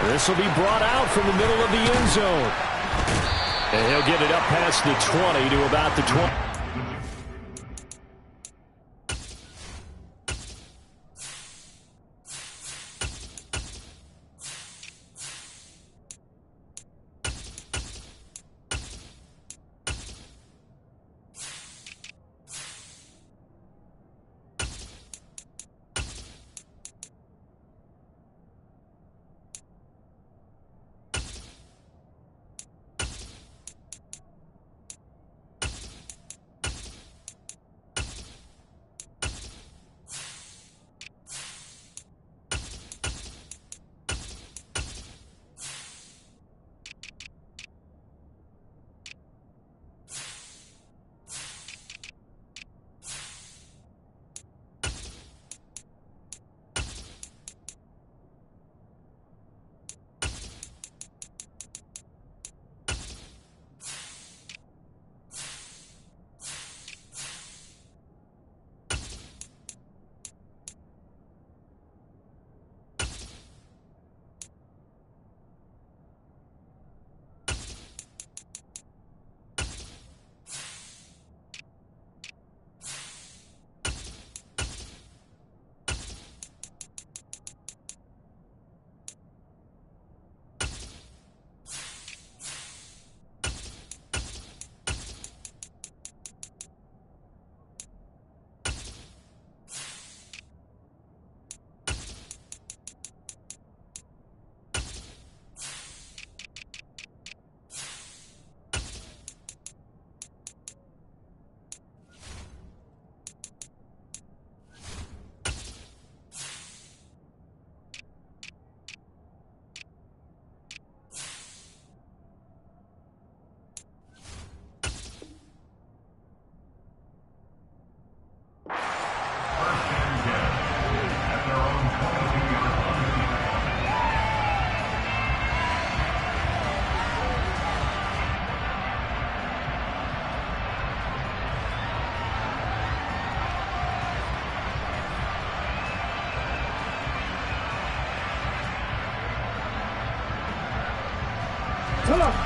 This will be brought out from the middle of the end zone. And he'll get it up past the 20 to about the 20.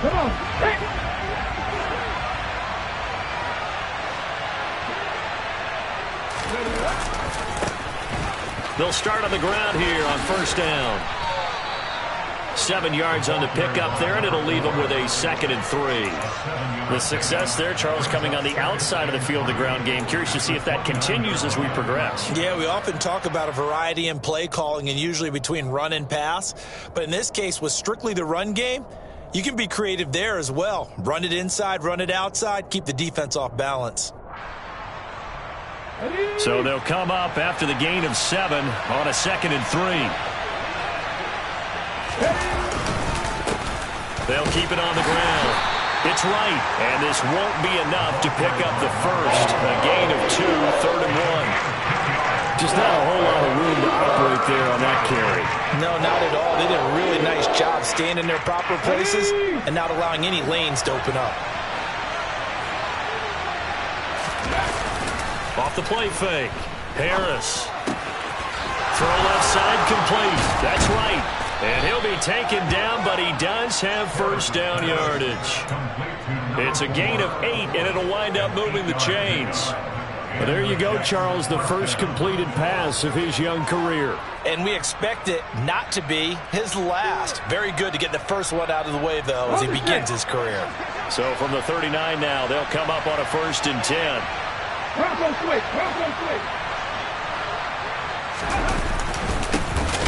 Come on. Hey. They'll start on the ground here on first down. 7 yards on the pickup there, and it'll leave them with a 2nd and 3. The success there, Charles, coming on the outside of the field, the ground game. Curious to see if that continues as we progress. Yeah, we often talk about a variety in play calling and usually between run and pass. But in this case, with strictly the run game, you can be creative there as well. Run it inside, run it outside, keep the defense off balance. So they'll come up after the gain of 7 on a 2nd and 3. They'll keep it on the ground. It's right, and this won't be enough to pick up the first. A gain of 2, 3rd and 1. Just not a whole lot of room to operate there on that carry. No, not at all. They did a really nice job staying in their proper places and not allowing any lanes to open up. Off the play fake. Harris. Throw left side complete. That's right. And he'll be taken down, but he does have first down yardage. It's a gain of 8, and it'll wind up moving the chains. Well, there you go, Charles, the first completed pass of his young career. And we expect it not to be his last. Very good to get the first one out of the way, though, as he begins his career. So from the 39 now, they'll come up on a 1st and 10.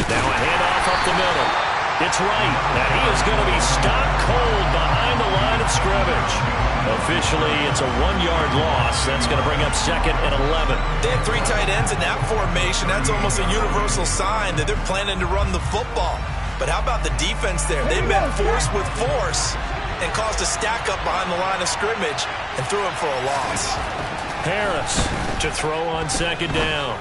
Now a handoff up the middle. It's right, and he is going to be stopped cold behind the line of scrimmage. Officially, it's a 1-yard loss. That's going to bring up 2nd and 11. They have 3 tight ends in that formation. That's almost a universal sign that they're planning to run the football. But how about the defense there? They met force with force and caused a stack up behind the line of scrimmage and threw him for a loss. Harris to throw on 2nd down.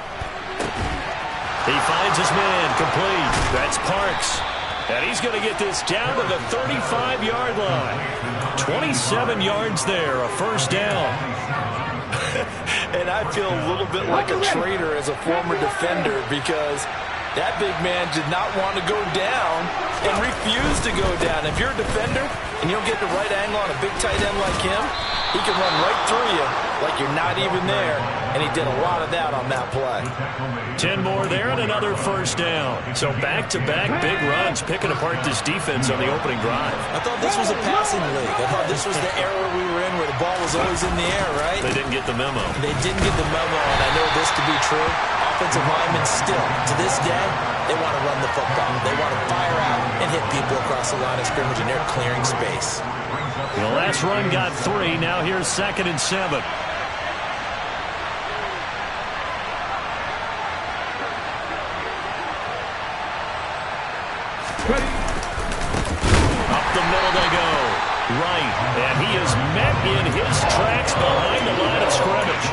He finds his man complete. That's Parks. And he's going to get this down to the 35-yard line. 27 yards there, a first down. And I feel a little bit like a traitor as a former defender because that big man did not want to go down and refuse to go down. If you're a defender and you don't get the right angle on a big tight end like him, he can run right through you like you're not even there, and he did a lot of that on that play. 10 more there and another first down. So back-to-back big runs, picking apart this defense on the opening drive. I thought this was a passing league. I thought this was the era we were in where the ball was always in the air, right? They didn't get the memo. They didn't get the memo, and I know this to be true. Offensive linemen still, to this day, they want to run the football. They want to fire out and hit people across the line of scrimmage, and they're clearing space. The last run got 3. Now here's 2nd and 7. Up the middle they go. Right. And he is met in his tracks behind the line of scrimmage.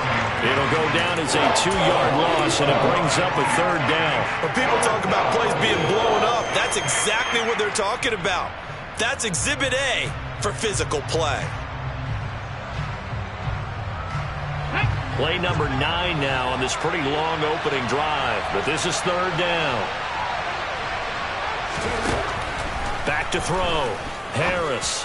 It'll go down as a 2-yard loss, and it brings up a 3rd down. When people talk about plays being blown up, that's exactly what they're talking about. That's Exhibit A for physical play. Play number 9 now on this pretty long opening drive, but this is 3rd down. Back to throw. Harris.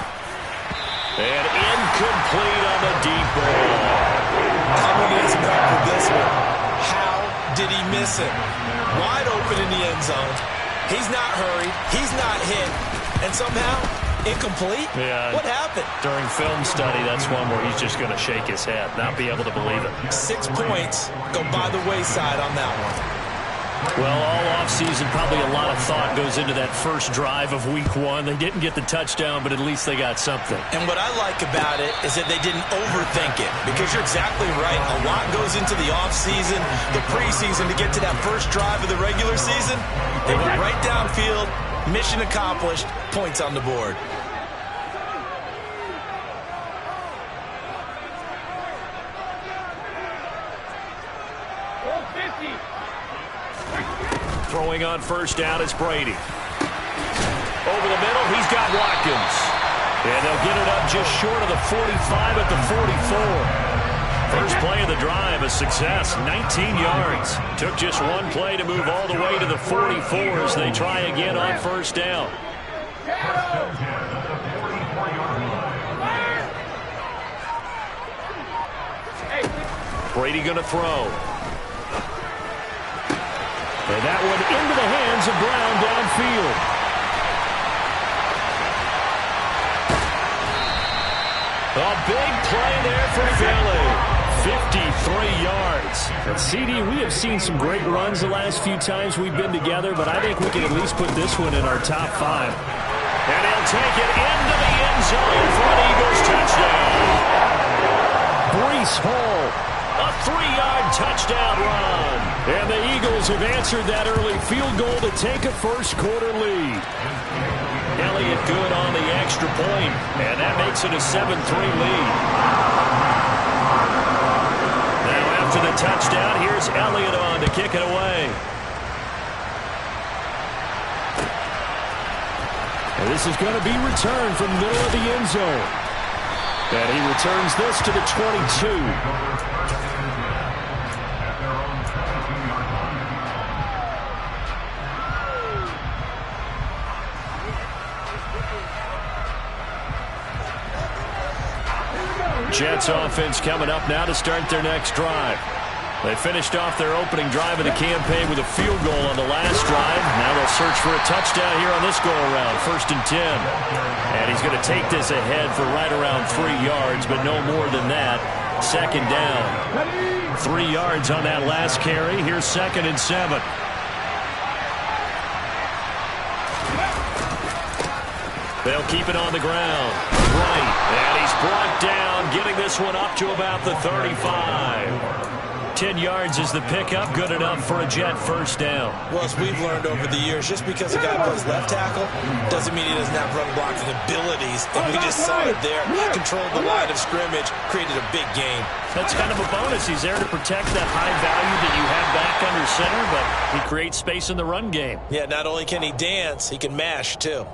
And incomplete on the deep ball. Coming is back with this one. How did he miss it? Wide open in the end zone. He's not hurried. He's not hit. And somehow, incomplete? Yeah. What happened? During film study, that's one where he's just going to shake his head, not be able to believe it. 6 points go by the wayside on that one. Well, all offseason, probably a lot of thought goes into that first drive of Week 1. They didn't get the touchdown, but at least they got something. And what I like about it is that they didn't overthink it, because you're exactly right. A lot goes into the offseason, the preseason, to get to that first drive of the regular season. They went right downfield, mission accomplished, points on the board. Throwing on first down is Brady. Over the middle, he's got Watkins. And they'll get it up just short of the 45 at the 44. First play of the drive, a success, 19 yards. Took just one play to move all the way to the 44 as they try again on first down. Brady going to throw. And that one into the hands of Brown downfield. A big play there for Philly. 53 yards. And CD, we have seen some great runs the last few times we've been together, but I think we can at least put this one in our top 5. And he'll take it into the end zone for an Eagles touchdown. Breece Hall, a 3-yard touchdown run. And the Eagles have answered that early field goal to take a first-quarter lead. Elliott good on the extra point, and that makes it a 7-3 lead. Now after the touchdown, here's Elliott on to kick it away. And this is going to be returned from the middle of the end zone. And he returns this to the 22. Jets offense coming up now to start their next drive. They finished off their opening drive of the campaign with a field goal on the last drive. Now they'll search for a touchdown here on this go-around, 1st and 10. And he's going to take this ahead for right around 3 yards, but no more than that. 2nd down. 3 yards on that last carry. Here's 2nd and 7. They'll keep it on the ground. Right. And he's brought down, getting this one up to about the 35. 10 yards is the pickup. Good enough for a Jet first down. Well, as we've learned over the years, just because a guy plays left tackle doesn't mean he doesn't have run blocking abilities. And we just saw it there. Controlled the line of scrimmage, created a big game. That's kind of a bonus. He's there to protect that high value that you have back under center, but he creates space in the run game. Yeah, not only can he dance, he can mash, too.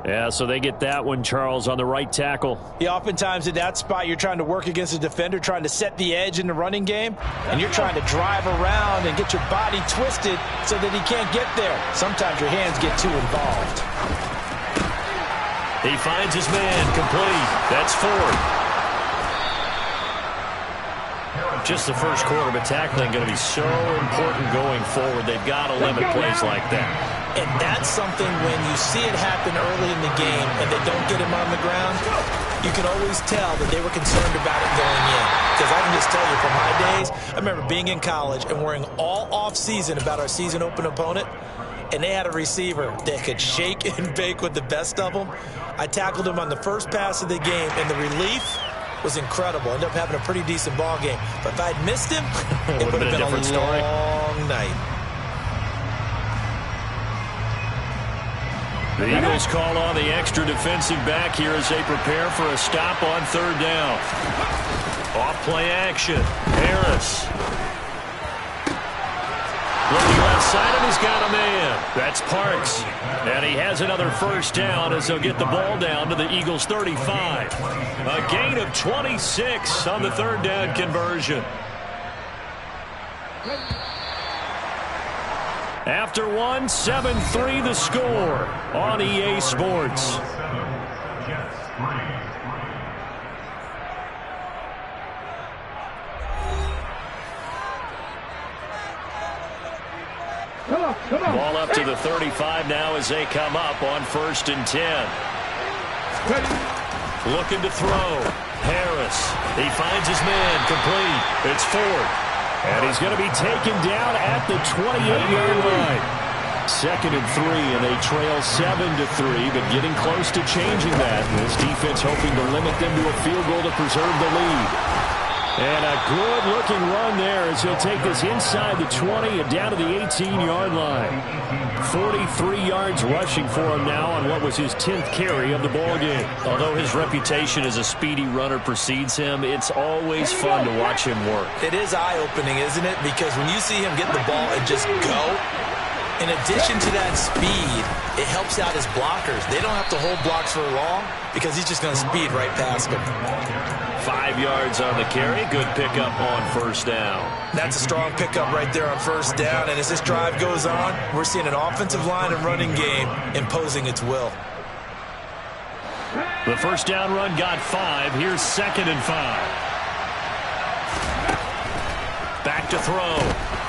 Yeah, so they get that one, Charles, on the right tackle. Yeah, oftentimes in that spot, you're trying to work against a defender, trying to set the edge in the running game, and you're trying to drive around and get your body twisted so that he can't get there. Sometimes your hands get too involved. He finds his man, complete. That's Ford. Just the first quarter, but tackling going to be so important going forward. They've got to limit plays like that. And that's something when you see it happen early in the game and they don't get him on the ground, you can always tell that they were concerned about it going in. Because I can just tell you from my days, I remember being in college and worrying all off-season about our season open opponent, and they had a receiver that could shake and bake with the best of them. I tackled him on the first pass of the game, and the relief was incredible. Ended up having a pretty decent ball game. But if I'd missed him, it would have been a different story. Long night. The Eagles call on the extra defensive back here as they prepare for a stop on third down. Off play action. Harris. Looking left side, and he's got a man. That's Parks. And he has another first down as they'll get the ball down to the Eagles' 35. A gain of 26 on the third down conversion. After one, 7-3 the score on EA Sports. Ball up to the 35 now as they come up on 1st and 10. Looking to throw. Harris. He finds his man. Complete. It's Ford. And he's going to be taken down at the 28-yard line. 2nd and 3, and they trail 7-3, but getting close to changing that. This defense hoping to limit them to a field goal to preserve the lead. And a good-looking run there as he'll take this inside the 20 and down to the 18-yard line. 43 yards rushing for him now on what was his 10th carry of the ballgame. Although his reputation as a speedy runner precedes him, it's always fun to watch him work. It is eye-opening, isn't it? Because when you see him get the ball and just go, in addition to that speed, it helps out his blockers. They don't have to hold blocks for long because he's just going to speed right past them. 5 yards on the carry. Good pickup on first down. That's a strong pickup right there on first down. And as this drive goes on, we're seeing an offensive line and running game imposing its will. The first down run got 5. Here's 2nd and 5. Back to throw.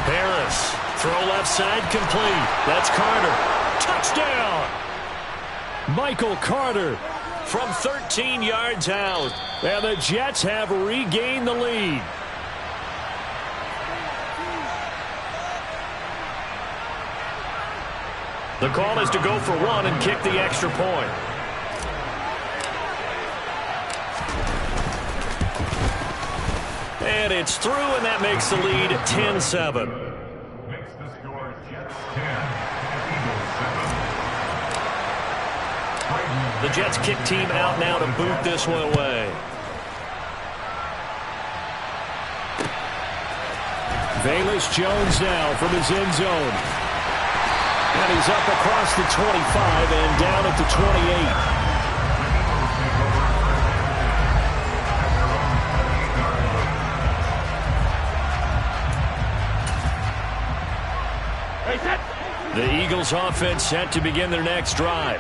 Harris. Throw left side complete. That's Carter. Touchdown! Michael Carter from 13 yards out. And the Jets have regained the lead. The call is to go for one and kick the extra point. And it's through, and that makes the lead 10-7. The Jets kick team out now to boot this one away. Velus Jones now from his end zone. And he's up across the 25 and down at the 28. The Eagles offense set to begin their next drive.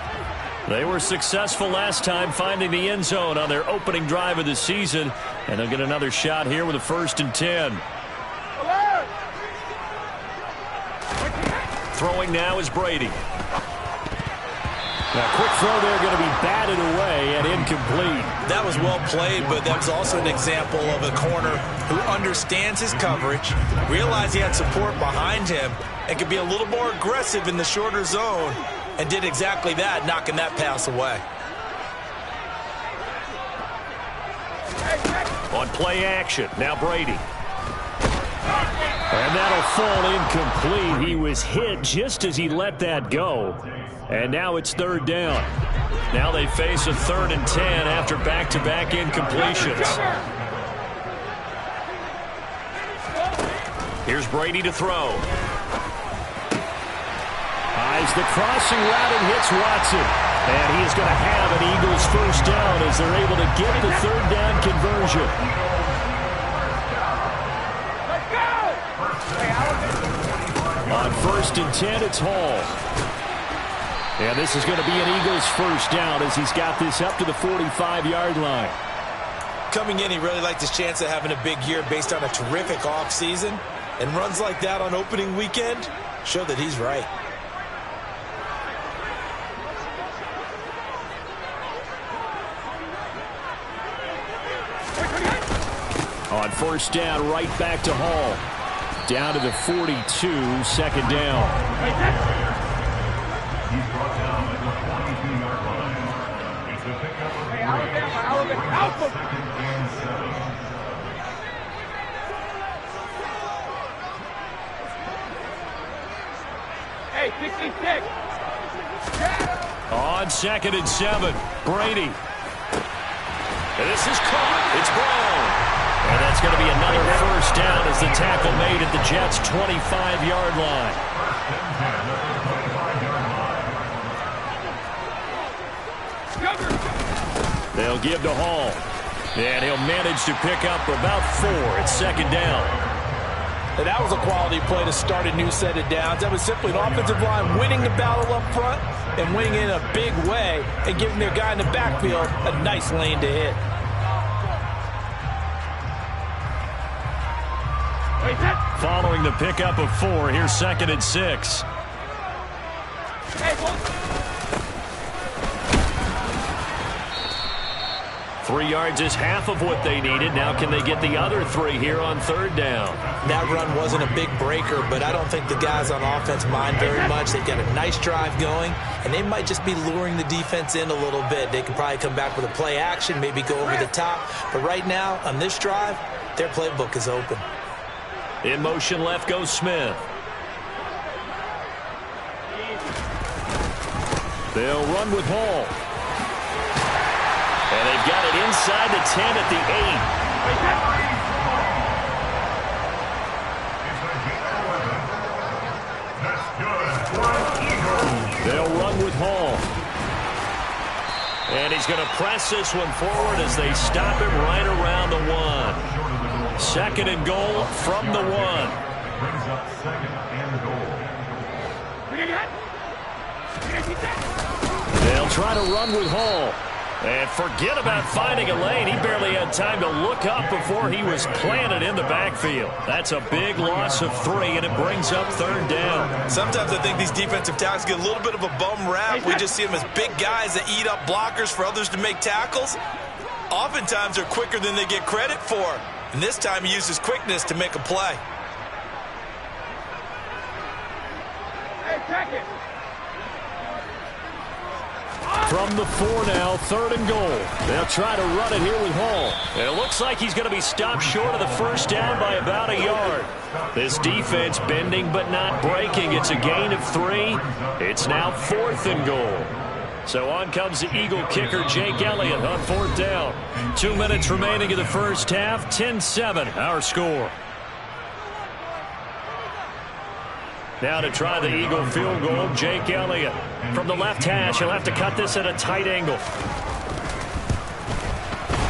They were successful last time finding the end zone on their opening drive of the season, and they'll get another shot here with a 1st and 10. Throwing now is Brady. Now, quick throw there going to be batted away and incomplete. That was well played, but that was also an example of a corner who understands his coverage, realized he had support behind him, and could be a little more aggressive in the shorter zone, and did exactly that, knocking that pass away. On play action, now Brady. And that'll fall incomplete. He was hit just as he let that go. And now it's 3rd down. Now they face a 3rd and 10 after back-to-back incompletions. Here's Brady to throw. Eyes the crossing route and hits Watson. And he is going to have an Eagles first down as they're able to get the third down conversion. On 1st and 10, it's Hall. And this is going to be an Eagles first down as he's got this up to the 45-yard line. Coming in, he really liked his chance of having a big year based on a terrific offseason. And runs like that on opening weekend show that he's right. On 1st down, right back to Hall. Down to the 42, 2nd down. Hey, 66. On 2nd and 7, Brady. And this is caught. It's Brown. And that's going to be another first down as the tackle made at the Jets' 25-yard line. They'll give to Hall. And he'll manage to pick up about 4 at 2nd down. And that was a quality play to start a new set of downs. That was simply an offensive line winning the battle up front and winning in a big way and giving their guy in the backfield a nice lane to hit. Following the pickup of 4, here's 2nd and 6. 3 yards is half of what they needed. Now can they get the other 3 here on 3rd down? That run wasn't a big breaker, but I don't think the guys on offense mind very much. They've got a nice drive going, and they might just be luring the defense in a little bit. They could probably come back with a play action, maybe go over the top. But right now, on this drive, their playbook is open. In motion left goes Smith. They'll run with Hall. And they've got it inside the 10 at the 8. They'll run with Hall. And he's going to press this one forward as they stop him right around the 1. 2nd and goal from the 1. Brings up 2nd and goal. They'll try to run with Hall. And forget about finding a lane. He barely had time to look up before he was planted in the backfield. That's a big loss of 3, and it brings up 3rd down. Sometimes I think these defensive tackles get a little bit of a bum rap. We just see them as big guys that eat up blockers for others to make tackles. Oftentimes they're quicker than they get credit for. And this time he uses quickness to make a play. Hey, check it. From the 4 now, 3rd and goal. They'll try to run it here with Hall. And it looks like he's going to be stopped short of the first down by about a yard. This defense bending but not breaking. It's a gain of 3. It's now 4th and goal. So on comes the Eagle kicker, Jake Elliott, on 4th down. 2 minutes remaining in the first half. 10-7, our score. Now to try the Eagle field goal, Jake Elliott. From the left hash, he'll have to cut this at a tight angle.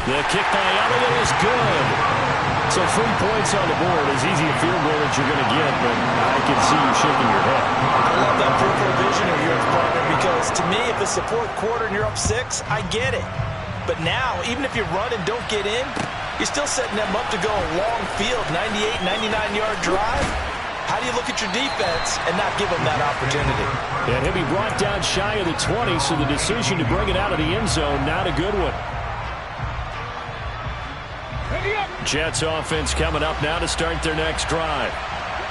The kick by Elliott is good. So 3 points on the board. As easy a field goal that you're going to get, but I can see you shaking your head. I love that peripheral vision of yours, partner, because to me, if it's the 4th quarter and you're up 6, I get it. But now, even if you run and don't get in, you're still setting them up to go a long field, 98, 99-yard drive. How do you look at your defense and not give them that opportunity? And he'll be brought down shy of the 20, so the decision to bring it out of the end zone, not a good one. Jets offense coming up now to start their next drive.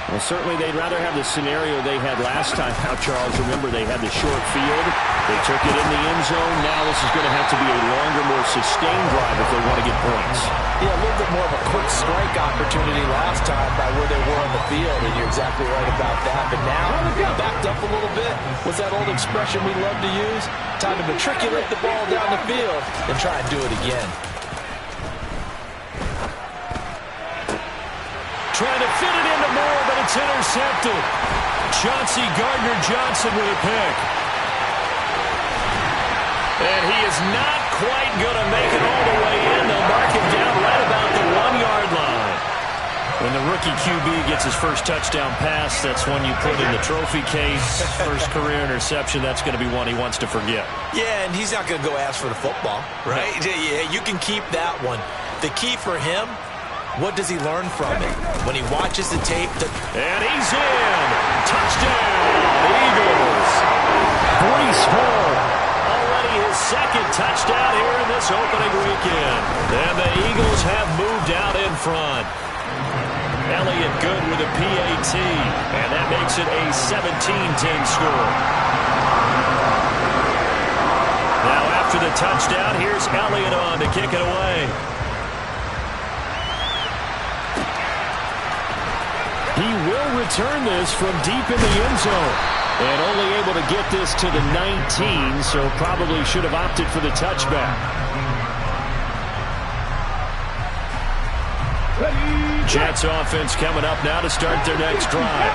Well, certainly they'd rather have the scenario they had last time out, Charles. Remember, they had the short field. They took it in the end zone. Now this is going to have to be a longer, more sustained drive if they want to get points. Yeah, a little bit more of a quick strike opportunity last time by where they were on the field, and you're exactly right about that. But now, backed up a little bit. What's that old expression we love to use? Time to matriculate the ball down the field and try and do it again. Trying to fit it into Moore, but it's intercepted. Chauncey Gardner-Johnson with a pick. is not quite going to make it all the way in. They'll mark him down right about the 1-yard line. When the rookie QB gets his first touchdown pass, that's one you put in the trophy case. First career interception, that's going to be one he wants to forget. Yeah, and he's not going to go ask for the football, right? Yeah, you can keep that one. The key for him, what does he learn from it? When he watches the tape. And he's in. Touchdown, Eagles. Breece Hall. Already his second touchdown here in this opening weekend. And the Eagles have moved out in front. Elliott good with a PAT, and that makes it a 17-10 score. Now after the touchdown, here's Elliott on to kick it away. He will return this from deep in the end zone. And only able to get this to the 19, so probably should have opted for the touchback. Jets offense coming up now to start their next drive.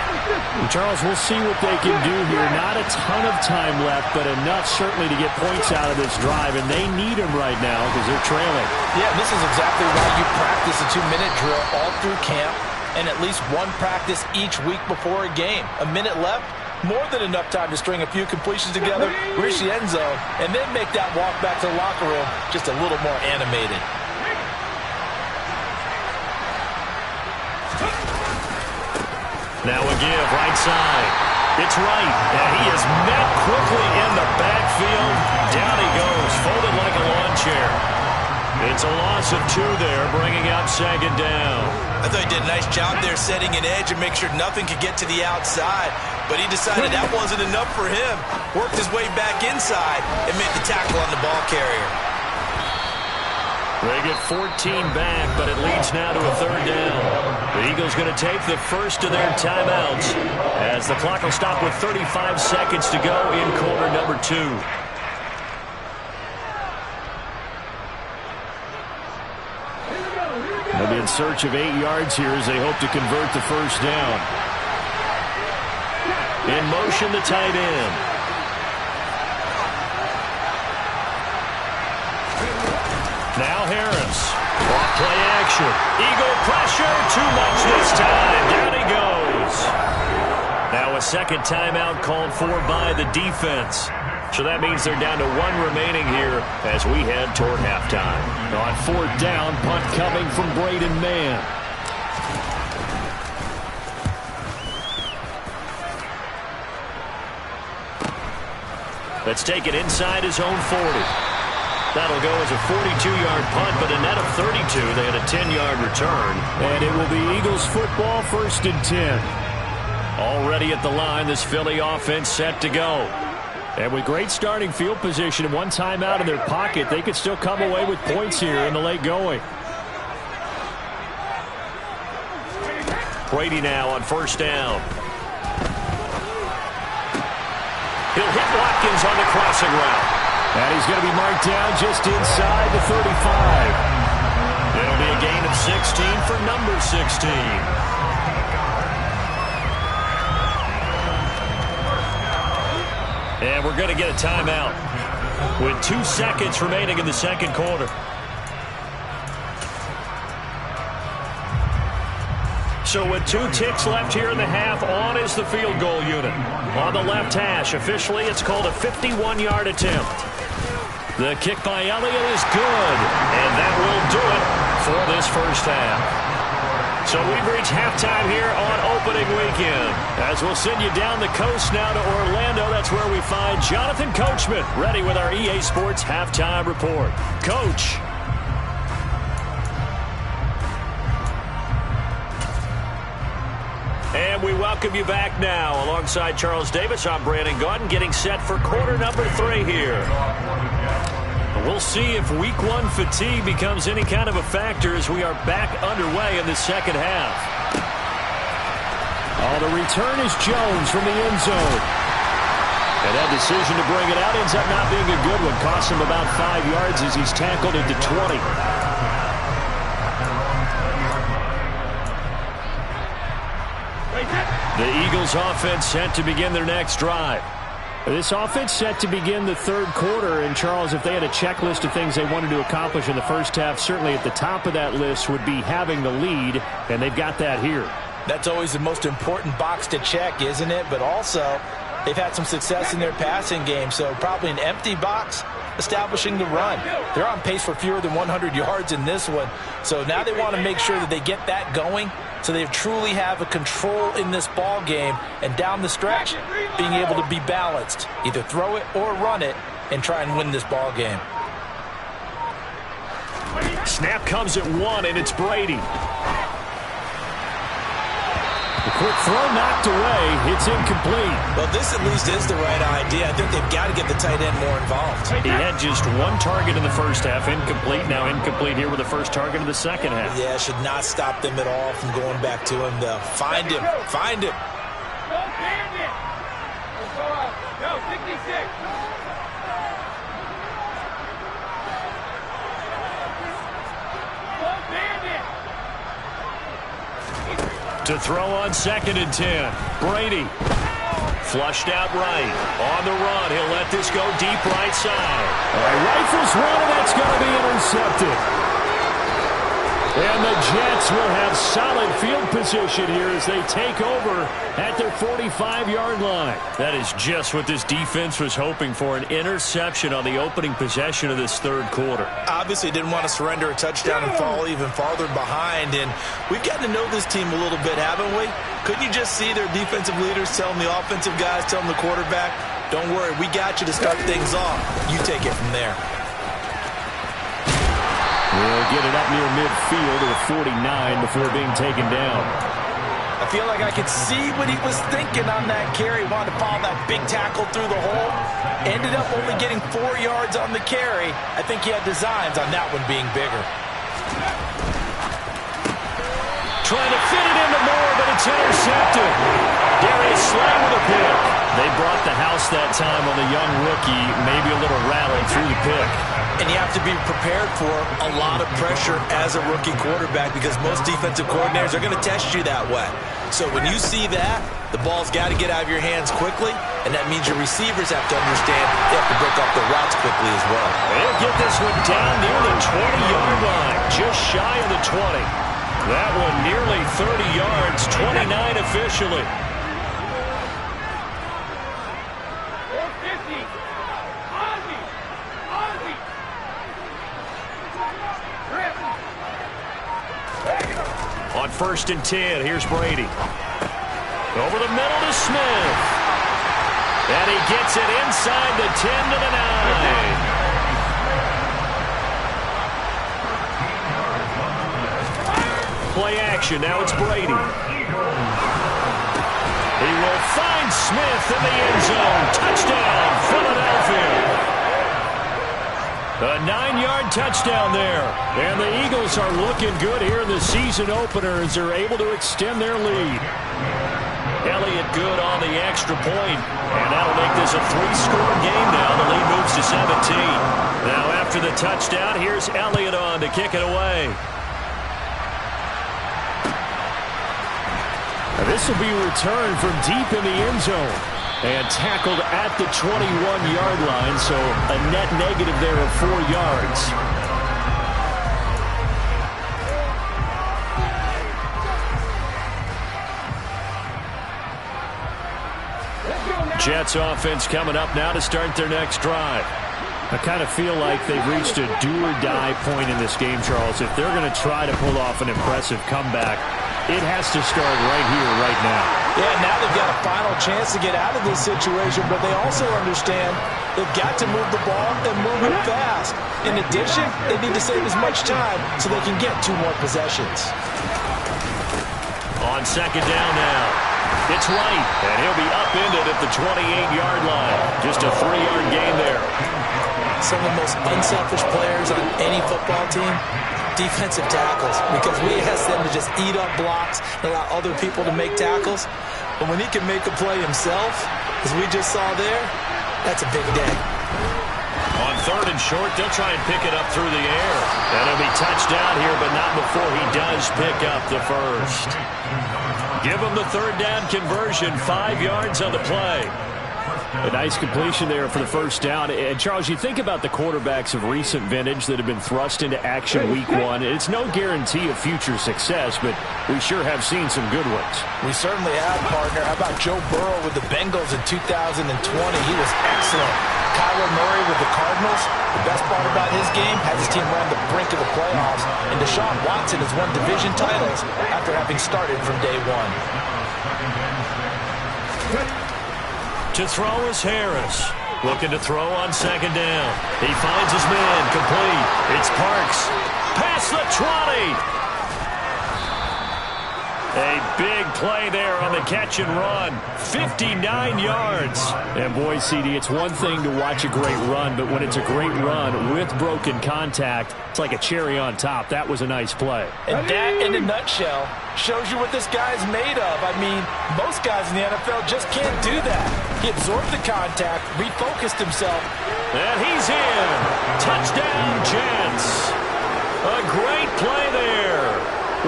Charles, we'll see what they can do here. Not a ton of time left, but enough certainly to get points out of this drive, and they need them right now because they're trailing. Yeah, this is exactly why you practice a 2-minute drill all through camp and at least one practice each week before a game. A minute left, more than enough time to string a few completions together, reach the end zone, and then make that walk back to the locker room just a little more animated. Now a give, right side. It's right, and he is met quickly in the backfield. Down he goes, folded like a lawn chair. It's a loss of 2 there, bringing up second down. I thought he did a nice job there setting an edge and make sure nothing could get to the outside. But he decided that wasn't enough for him. Worked his way back inside and made the tackle on the ball carrier. They get 14 back, but it leads now to a third down. The Eagles going to take the first of their timeouts as the clock will stop with 35 seconds to go in quarter number 2. They'll be in search of 8 yards here as they hope to convert the first down. In motion, the tight end. Now Harris. Off play action. Eagle pressure. Too much this time. Down he goes. Now a second timeout called for by the defense. So that means they're down to 1 remaining here as we head toward halftime. On 4th down, punt coming from Braden Mann. Let's take it inside his own 40. That'll go as a 42-yard punt, but a net of 32. They had a 10-yard return. And it will be Eagles football, 1st and 10. Already at the line, this Philly offense set to go. And with great starting field position and 1 timeout in their pocket, they could still come away with points here in the late going. Brady now on 1st down. He'll hit Watkins on the crossing route. And he's going to be marked down just inside the 35. It'll be a gain of 16 for number 16. And we're going to get a timeout with 2 seconds remaining in the second quarter. So with 2 ticks left here in the half, on is the field goal unit. On the left hash, officially it's called a 51-yard attempt. The kick by Elliott is good, and that will do it for this first half. So we've reached halftime here on opening weekend. As we'll send you down the coast now to Orlando, that's where we find Jonathan Coachman, ready with our EA Sports Halftime Report. Coach. And we welcome you back now. Alongside Charles Davis, I'm Brandon Gaudin, getting set for quarter number 3 here. We'll see if week 1 fatigue becomes any kind of a factor as we are back underway in the second half. Oh, the return is Jones from the end zone. And that decision to bring it out ends up not being a good one. Costs him about 5 yards as he's tackled at the 20. The Eagles offense set to begin their next drive. This offense set to begin the third quarter. And, Charles, if they had a checklist of things they wanted to accomplish in the first half, certainly at the top of that list would be having the lead, and they've got that here. That's always the most important box to check, isn't it? But also, they've had some success in their passing game, so probably an empty box establishing the run. They're on pace for fewer than 100 yards in this one, so now they want to make sure that they get that going so they truly have a control in this ball game, and down the stretch, being able to be balanced, either throw it or run it, and try and win this ball game. Snap comes at 1, and it's Brady. The quick throw knocked away. It's incomplete. Well, this at least is the right idea. I think they've got to get the tight end more involved. He had just 1 target in the first half, incomplete. Now incomplete here with the first target of the second half. Yeah, should not stop them at all from going back to him, though. Find him. Find him. Don't bandit. Go, 66. To throw on 2nd and 10. Brady. Flushed out right. On the run. He'll let this go deep right side. Rifles one, and that's going to be intercepted. And the Jets will have solid field position here as they take over at their 45-yard line. That is just what this defense was hoping for, an interception on the opening possession of this third quarter. Obviously didn't want to surrender a touchdown and fall even farther behind, and we've gotten to know this team a little bit, haven't we? Couldn't you just see their defensive leaders telling the offensive guys, telling the quarterback, don't worry, we got you to start things off. You take it from there. We'll get it up near midfield to the 49 before being taken down. I feel like I could see what he was thinking on that carry. Wanted to follow that big tackle through the hole. Ended up only getting 4 yards on the carry. I think he had designs on that one being bigger. Trying to fit it into Moore, but it's intercepted. Darius Slay with a pick. They brought the house that time on the young rookie. Maybe a little rattled through the pick. And you have to be prepared for a lot of pressure as a rookie quarterback because most defensive coordinators are going to test you that way. So when you see that, the ball's got to get out of your hands quickly, and that means your receivers have to understand they have to break up the routes quickly as well. They'll get this one down near the 20-yard line, just shy of the 20. That one nearly 30 yards, 29 officially. 450. Ozzie. On 1st and 10, here's Brady. Over the middle to Smith. And he gets it inside the 10 to the 9. Play action. Now it's Brady. He will find Smith in the end zone. Touchdown, Philadelphia. A 9-yard touchdown there. And the Eagles are looking good here in the season opener as they're able to extend their lead. Elliott good on the extra point. And that'll make this a 3-score game now. The lead moves to 17. Now after the touchdown, here's Elliott on to kick it away. This will be returned from deep in the end zone and tackled at the 21-yard line, so a net negative there of 4 yards. Jets offense coming up now to start their next drive. I kind of feel like they've reached a do-or-die point in this game, Charles. If they're going to try to pull off an impressive comeback, it has to start right here, right now. Yeah, now they've got a final chance to get out of this situation, but they also understand they've got to move the ball and move it fast. In addition, they need to save as much time so they can get 2 more possessions. On 2nd down now, it's Wright, and he'll be upended at the 28-yard line. Just a 3-yard gain there. Some of the most unselfish players on any football team, defensive tackles, because we ask them to just eat up blocks and allow other people to make tackles. But when he can make a play himself, as we just saw there, that's a big day. On 3rd and short, they'll try and pick it up through the air. And it'll be touchdown here, but not before he does pick up the first. Give him the 3rd down conversion, 5 yards on the play. A nice completion there for the first down. And, Charles, you think about the quarterbacks of recent vintage that have been thrust into action week one. It's no guarantee of future success, but we sure have seen some good ones. We certainly have, partner. How about Joe Burrow with the Bengals in 2020? He was excellent. Kyler Murray with the Cardinals. The best part about his game had his team around the brink of the playoffs. And Deshaun Watson has won division titles after having started from day one. To throw is Harris. Looking to throw on second down. He finds his man complete. It's Parks. Past the 20. A big play there on the catch and run. 59 yards. And boy, CD, it's one thing to watch a great run, but when it's a great run with broken contact, it's like a cherry on top. That was a nice play. And that, in a nutshell, shows you what this guy's made of. I mean, most guys in the NFL just can't do that. He absorbed the contact, refocused himself. And he's in. Touchdown, Jets. A great play there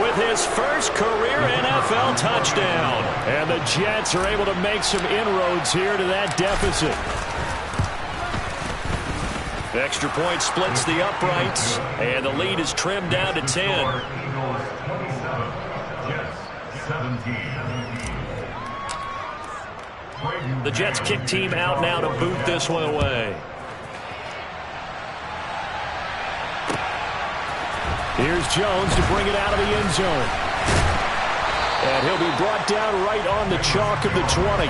with his first career NFL touchdown. And the Jets are able to make some inroads here to that deficit. Extra point splits the uprights, and the lead is trimmed down to 10. The Jets kick team out now to boot this one away. Here's Jones to bring it out of the end zone. And he'll be brought down right on the chalk of the 20.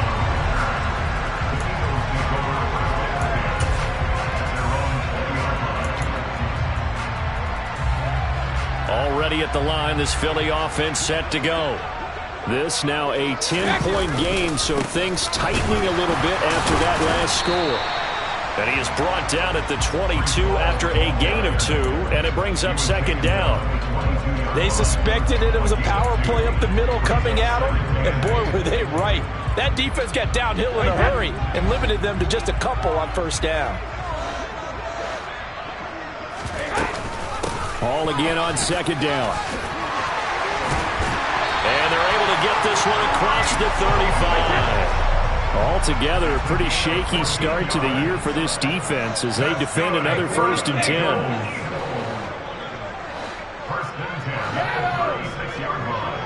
Already at the line, this Philly offense set to go. This now a 10-point game, so things tightening a little bit after that last score. And he is brought down at the 22 after a gain of 2, and it brings up second down. They suspected it was a power play up the middle coming at them, and boy, were they right. That defense got downhill in a hurry and limited them to just a couple on first down. All again on second down. And they're able to get this one across the 35. Altogether, a pretty shaky start to the year for this defense as they defend another 1st and 10. First and 10, 36-yard line.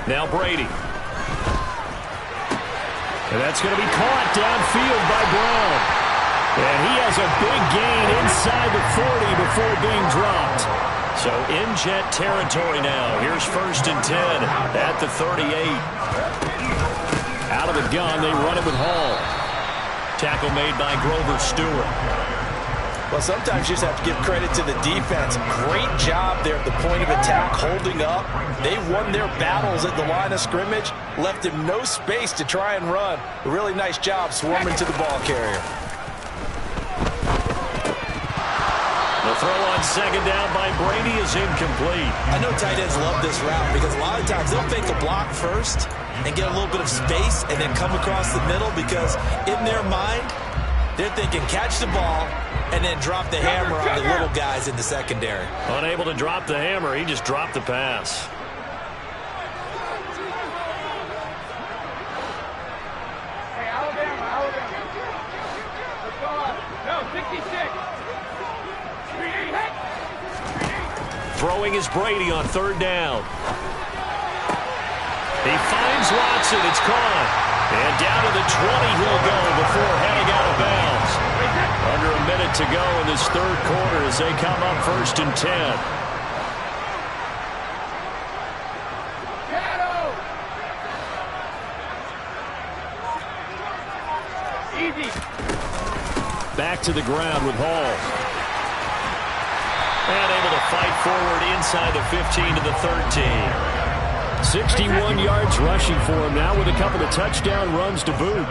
Now Brady. And that's going to be caught downfield by Brown. And he has a big gain inside the 40 before being dropped. So in Jet territory now. Here's 1st and 10 at the 38. Out of the gun, they run it with Hall. Tackle made by Grover Stewart. Well, sometimes you just have to give credit to the defense. Great job there at the point of attack, holding up. They won their battles at the line of scrimmage, left him no space to try and run. A really nice job swarming to the ball carrier. The throw on second down by Brady is incomplete. I know tight ends love this route because a lot of times they'll fake a block first and get a little bit of space and then come across the middle because in their mind, they're thinking catch the ball and then drop the hammer on the little guys in the secondary. Unable to drop the hammer, he just dropped the pass. Hey, Alabama. Let's go up. No, 66. Throwing is Brady on 3rd down. He finds Watson. It's caught. And down to the 20 he'll go before heading out of bounds. Under a minute to go in this 3rd quarter as they come up 1st and 10. Easy. Back to the ground with Hall. And able to fight forward inside the 15 to the 13. 61 yards rushing for him now with a couple of touchdown runs to boot.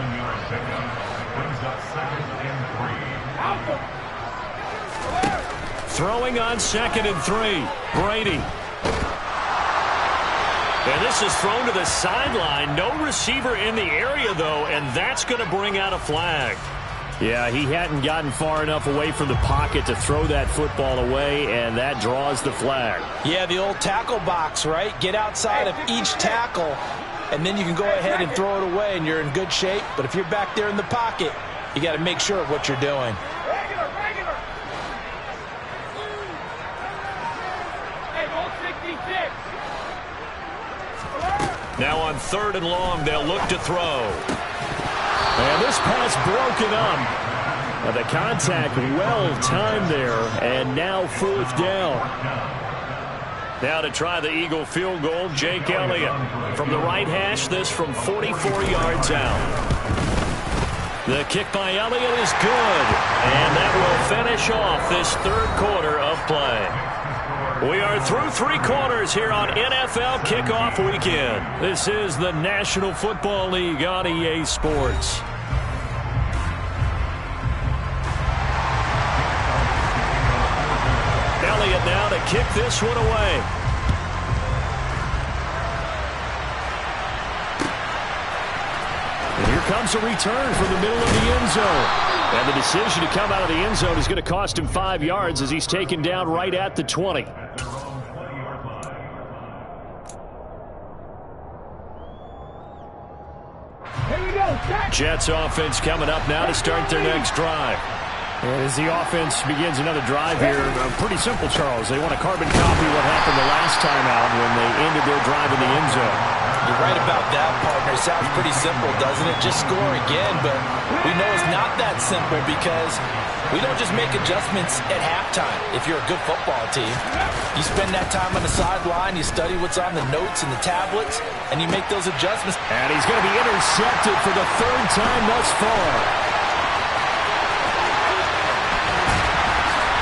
Throwing on 2nd and 3. Brady. And this is thrown to the sideline. No receiver in the area, though, and that's going to bring out a flag. Yeah, he hadn't gotten far enough away from the pocket to throw that football away, and that draws the flag. Yeah, the old tackle box, right? Get outside of each tackle, and then you can go ahead and throw it away, and you're in good shape. But if you're back there in the pocket, you got to make sure of what you're doing. Regular. Hey, ball 66. Now on 3rd and long, they'll look to throw. And this pass broken up. The contact well-timed there, and now 4th down. Now to try the Eagle field goal, Jake Elliott. From the right hash, this from 44 yards out. The kick by Elliott is good, and that will finish off this 3rd quarter of play. We are through 3 quarters here on NFL Kickoff Weekend. This is the National Football League on EA Sports. Elliott now to kick this one away. And here comes a return from the middle of the end zone. And the decision to come out of the end zone is going to cost him 5 yards as he's taken down right at the 20. Jets offense coming up now to start their next drive. And as the offense begins another drive here, pretty simple, Charles. They want to carbon copy what happened the last time out when they ended their drive in the end zone. You're right about that, partner. Sounds pretty simple, doesn't it? Just score again, but we know it's not that simple because we don't just make adjustments at halftime. If you're a good football team, you spend that time on the sideline, you study what's on the notes and the tablets, and you make those adjustments. And he's going to be intercepted for the 3rd time thus far.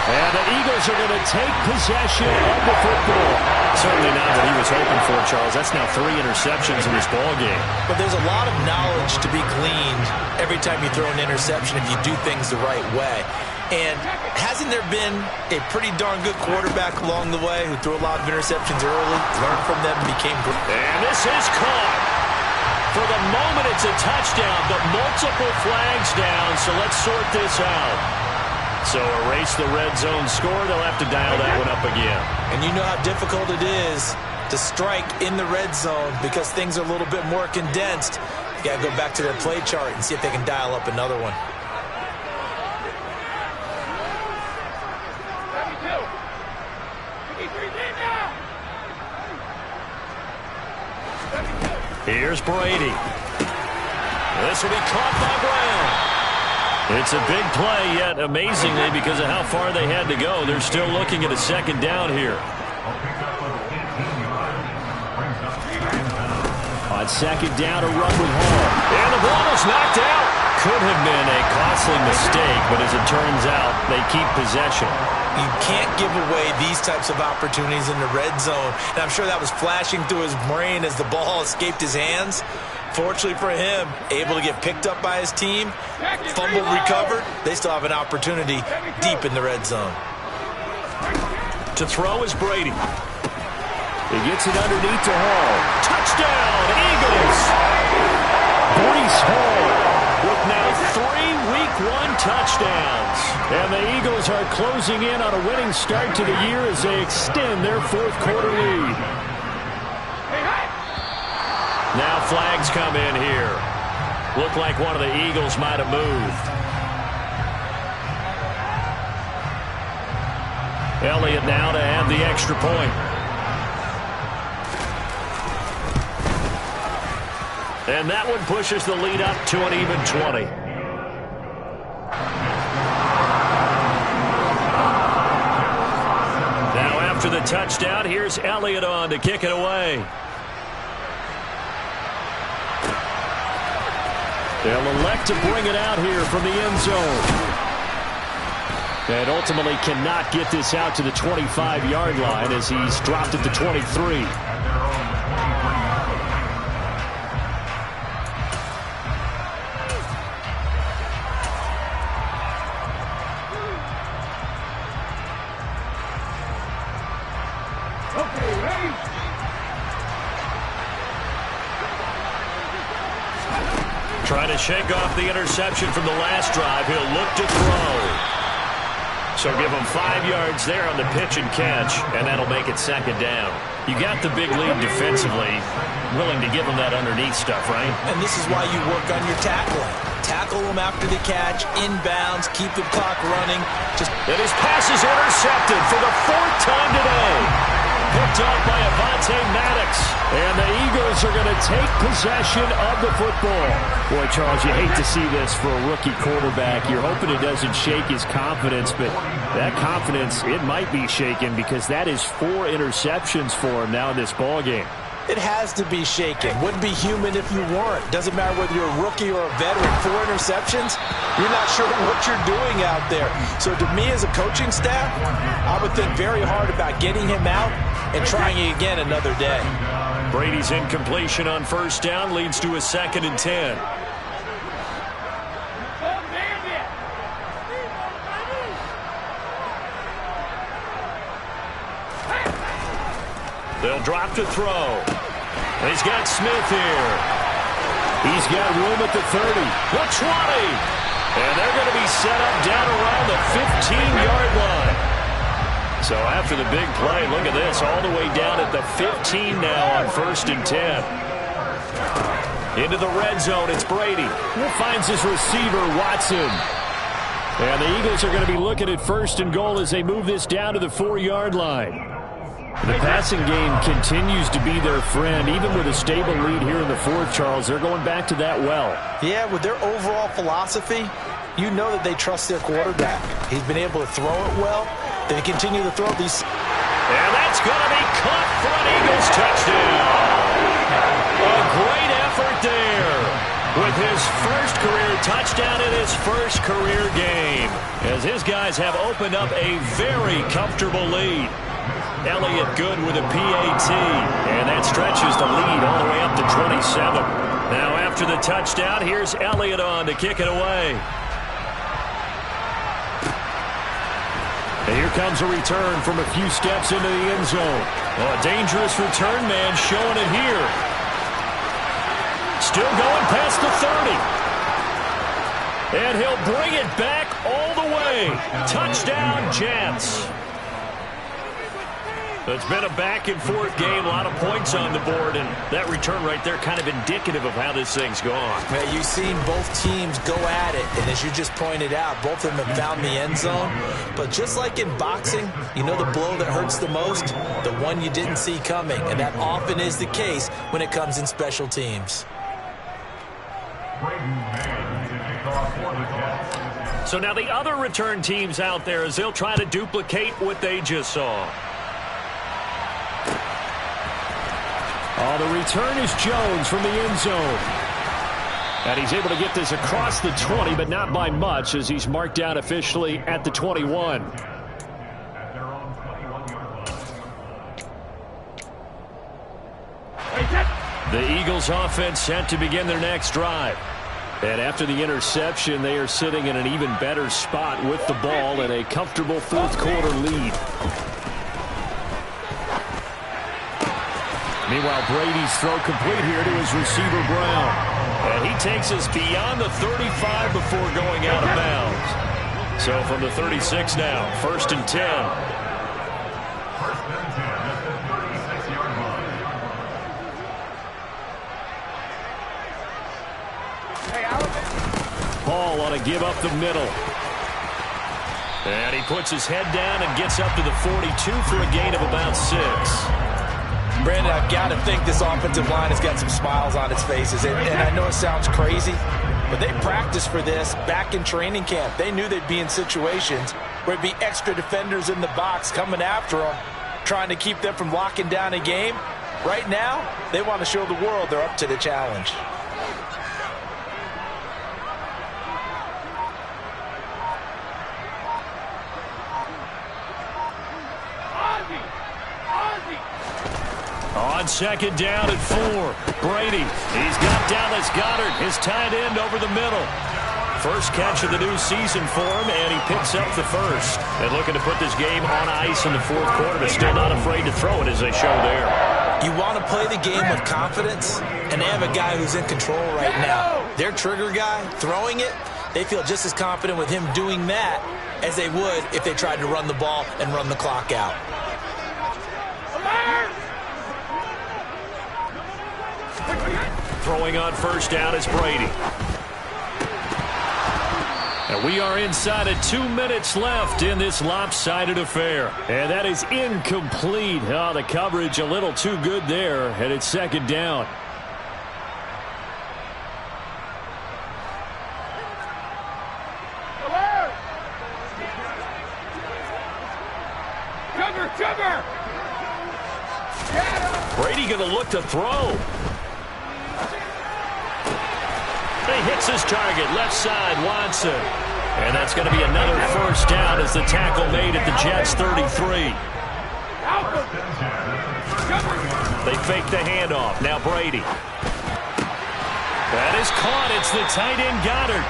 And the Eagles are going to take possession of the football. Certainly not what he was hoping for, Charles. That's now 3 interceptions in this ballgame. But there's a lot of knowledge to be gleaned every time you throw an interception if you do things the right way. And hasn't there been a pretty darn good quarterback along the way who threw a lot of interceptions early, learned from them, and became great? And this is caught. For the moment, it's a touchdown, but multiple flags down, so let's sort this out. So erase the red zone score. They'll have to dial that one up again. And you know how difficult it is to strike in the red zone because things are a little bit more condensed. You got to go back to their play chart and see if they can dial up another one. Here's Brady. This will be caught by Brown. It's a big play, yet amazingly, because of how far they had to go, they're still looking at a 2nd down here. On 2nd down, a run with Hall. And the ball was knocked out. Could have been a costly mistake, but as it turns out, they keep possession. You can't give away these types of opportunities in the red zone. And I'm sure that was flashing through his brain as the ball escaped his hands. Fortunately for him, able to get picked up by his team, fumbled, recovered. They still have an opportunity deep in the red zone. To throw is Brady. He gets it underneath to Hall. Touchdown, Eagles! Breece Hall with now 3 Week 1 touchdowns. And the Eagles are closing in on a winning start to the year as they extend their 4th quarter lead. Now flags come in here. Looked like one of the Eagles might have moved. Elliott now to have the extra point. And that one pushes the lead up to an even 20. Now after the touchdown, here's Elliott on to kick it away. They'll elect to bring it out here from the end zone. And ultimately cannot get this out to the 25-yard line as he's dropped at the 23. Trying to shake off the interception from the last drive. He'll look to throw. So give him 5 yards there on the pitch and catch, and that'll make it second down. You got the big lead defensively, willing to give him that underneath stuff, right? And this is why you work on your tackling. Tackle them after the catch, inbounds, keep the clock running. And his pass is intercepted for the 4th time today. Picked up by Avonte Maddox. And the Eagles are going to take possession of the football. Boy, Charles, you hate to see this for a rookie quarterback. You're hoping it doesn't shake his confidence, but that confidence, it might be shaken because that is 4 interceptions for him now in this ballgame. It has to be shaken. Wouldn't be human if you weren't. Doesn't matter whether you're a rookie or a veteran. 4 interceptions, you're not sure what you're doing out there. So to me as a coaching staff, I would think very hard about getting him out and trying it again another day. Brady's incompletion on first down leads to a 2nd and 10. They'll drop to throw. He's got Smith here. He's got room at the 30. The 20. And they're going to be set up down around the 15-yard line. So after the big play, look at this, all the way down at the 15 now on 1st and 10. Into the red zone, it's Brady. Finds his receiver, Watson. And the Eagles are going to be looking at 1st and goal as they move this down to the 4-yard line. The passing game continues to be their friend. Even with a stable lead here in the 4th, Charles, they're going back to that well. Yeah, with their overall philosophy, you know that they trust their quarterback. He's been able to throw it well. They continue to throw these. And that's going to be caught for an Eagles touchdown. A great effort there with his first career touchdown in his first career game, as his guys have opened up a very comfortable lead. Elliott good with a PAT, and that stretches the lead all the way up to 27. Now after the touchdown, here's Elliott on to kick it away. And here comes a return from a few steps into the end zone. Oh, a dangerous return man showing it here. Still going past the 30. And he'll bring it back all the way. Touchdown, Jets. It's been a back-and-forth game, a lot of points on the board, and that return right there kind of indicative of how this thing's gone. Man, you've seen both teams go at it, and as you just pointed out, both of them have found the end zone. But just like in boxing, you know the blow that hurts the most? The one you didn't see coming, and that often is the case when it comes in special teams. So now the other return teams out there, as they'll try to duplicate what they just saw. Oh, the return is Jones from the end zone. And he's able to get this across the 20, but not by much, as he's marked out officially at the 21. The Eagles offense set to begin their next drive. And after the interception, they are sitting in an even better spot with the ball and a comfortable 4th quarter lead. Meanwhile, Brady's throw complete here to his receiver, Brown. And he takes us beyond the 35 before going out of bounds. So from the 36 now, 1st and 10. Ball on a give up the middle. And he puts his head down and gets up to the 42 for a gain of about 6. Brandon, I've got to think this offensive line has got some smiles on its faces. And I know it sounds crazy, but they practiced for this back in training camp. They knew they'd be in situations where it'd be extra defenders in the box coming after them, trying to keep them from locking down a game. Right now, they want to show the world they're up to the challenge. On 2nd down at 4, Brady. He's got Dallas Goedert, his tight end, over the middle. First catch of the new season for him, and he picks up the first. And looking to put this game on ice in the 4th quarter, but still not afraid to throw it as they show there. You want to play the game with confidence, and they have a guy who's in control right now. Their trigger guy, throwing it, they feel just as confident with him doing that as they would if they tried to run the ball and run the clock out. Throwing on first down is Brady. And we are inside of 2 minutes left in this lopsided affair. And that is incomplete. Oh, the coverage a little too good there, and it's second down. Brady going to look to throw. He hits his target, left side, Watson. And that's going to be another first down as the tackle made at the Jets' 33. They fake the handoff. Now Brady. That is caught. It's the tight end Goddard.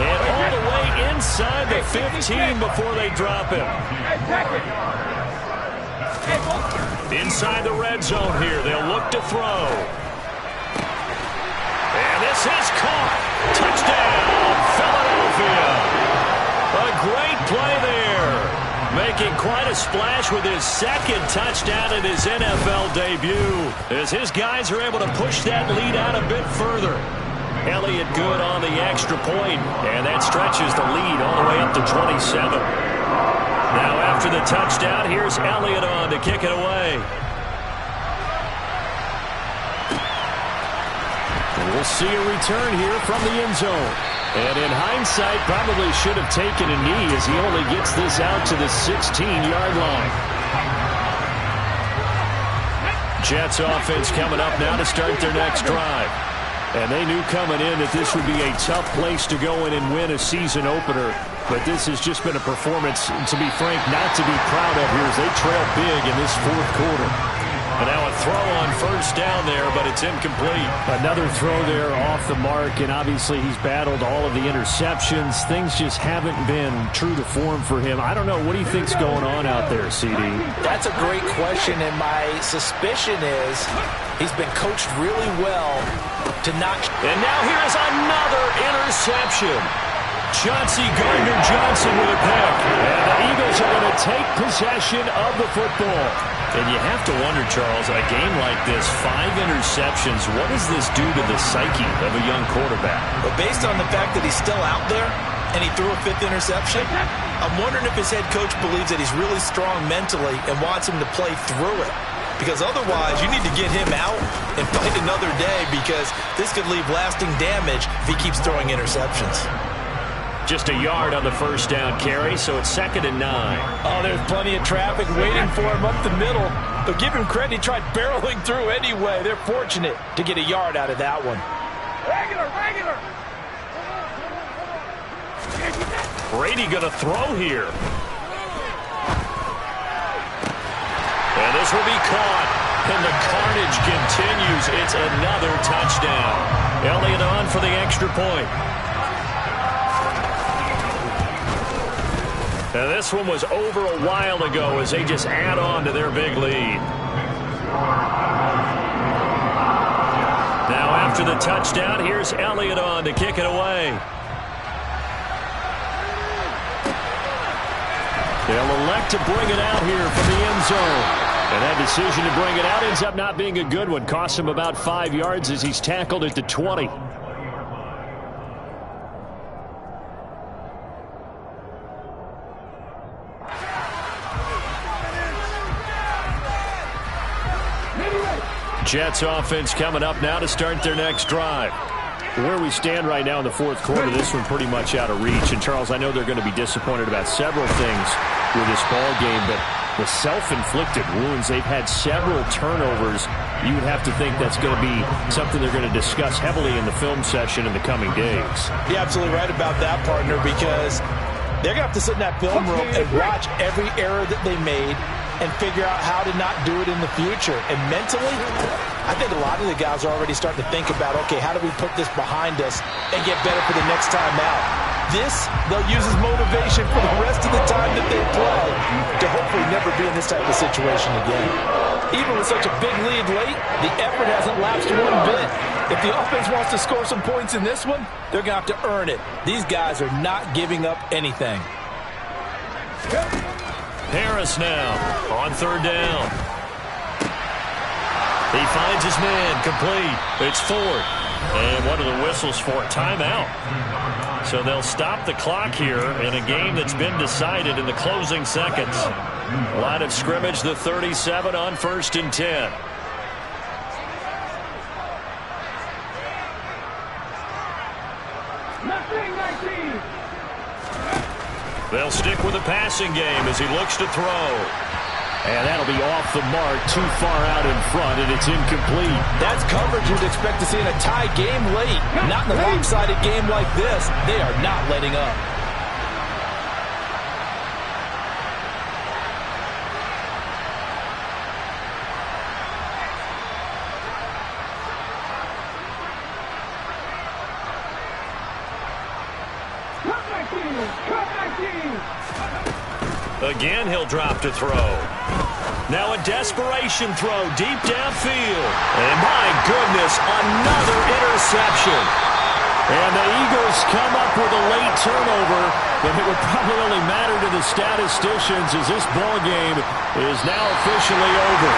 And all the way inside the 15 before they drop him. Inside the red zone here. They'll look to throw. And this is caught. Touchdown, Philadelphia. A great play there. Making quite a splash with his second touchdown in his NFL debut. As his guys are able to push that lead out a bit further. Elliott good on the extra point, and that stretches the lead all the way up to 27. Now after the touchdown, here's Elliott on to kick it away. And we'll see a return here from the end zone. And in hindsight, probably should have taken a knee as he only gets this out to the 16-yard line. Jets offense coming up now to start their next drive. And they knew coming in that this would be a tough place to go in and win a season opener. But this has just been a performance, to be frank, not to be proud of here as they trail big in this fourth quarter. And now a throw on first down there, but it's incomplete. Another throw there off the mark, and obviously he's battled all of the interceptions. Things just haven't been true to form for him. I don't know. What do you think's going on out there, CD? That's a great question, and my suspicion is he's been coached really well to not. And now here's another interception. Chauncey Gardner-Johnson with a pick. And the Eagles are going to take possession of the football. And you have to wonder, Charles, a game like this, 5 interceptions, what does this do to the psyche of a young quarterback? But based on the fact that he's still out there and he threw a 5th interception, I'm wondering if his head coach believes that he's really strong mentally and wants him to play through it. Because otherwise, you need to get him out and fight another day because this could leave lasting damage if he keeps throwing interceptions. Just a yard on the first down carry, so it's 2nd and 9. Oh, there's plenty of traffic waiting for him up the middle. But give him credit, he tried barreling through anyway. They're fortunate to get a yard out of that one. Regular. Brady going to throw here. And this will be caught. And the carnage continues. It's another touchdown. Elliott on for the extra point. And this one was over a while ago as they just add on to their big lead. Now after the touchdown, here's Elliott on to kick it away. They'll elect to bring it out here from the end zone. And that decision to bring it out ends up not being a good one. Costs him about 5 yards as he's tackled at the 20. Jets offense coming up now to start their next drive. Where we stand right now in the fourth quarter, this one pretty much out of reach. And, Charles, I know they're going to be disappointed about several things with this ball game, but the self-inflicted wounds, they've had several turnovers. You would have to think that's going to be something they're going to discuss heavily in the film session in the coming days. You're absolutely right about that, partner, because they're going to have to sit in that film room and watch every error that they made and figure out how to not do it in the future. And mentally, I think a lot of the guys are already starting to think about, okay, how do we put this behind us and get better for the next time out? This, they'll use as motivation for the rest of the time that they play to hopefully never be in this type of situation again. Even with such a big lead late, the effort hasn't lapsed one bit. If the offense wants to score some points in this one, they're going to have to earn it. These guys are not giving up anything. Harris now on third down. He finds his man complete. It's Ford. And what are the whistles for? Timeout. So they'll stop the clock here in a game that's been decided in the closing seconds. Line of scrimmage, the 37 on 1st and 10. They'll stick with the passing game as he looks to throw. And that'll be off the mark, too far out in front, and it's incomplete. That's coverage you'd expect to see in a tie game late. Not in a lopsided game like this. They are not letting up. Again, he'll drop to throw. Now a desperation throw deep downfield. And my goodness, another interception. And the Eagles come up with a late turnover, but it would probably only matter to the statisticians as this ball game is now officially over.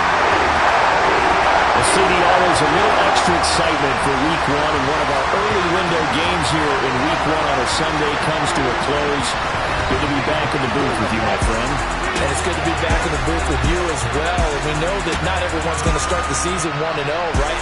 CD, always a little extra excitement for Week 1, and one of our early window games here in Week 1 on a Sunday comes to a close. Good to be back in the booth with you, my friend. And it's good to be back in the booth with you as well. And we know that not everyone's going to start the season 1-0, right?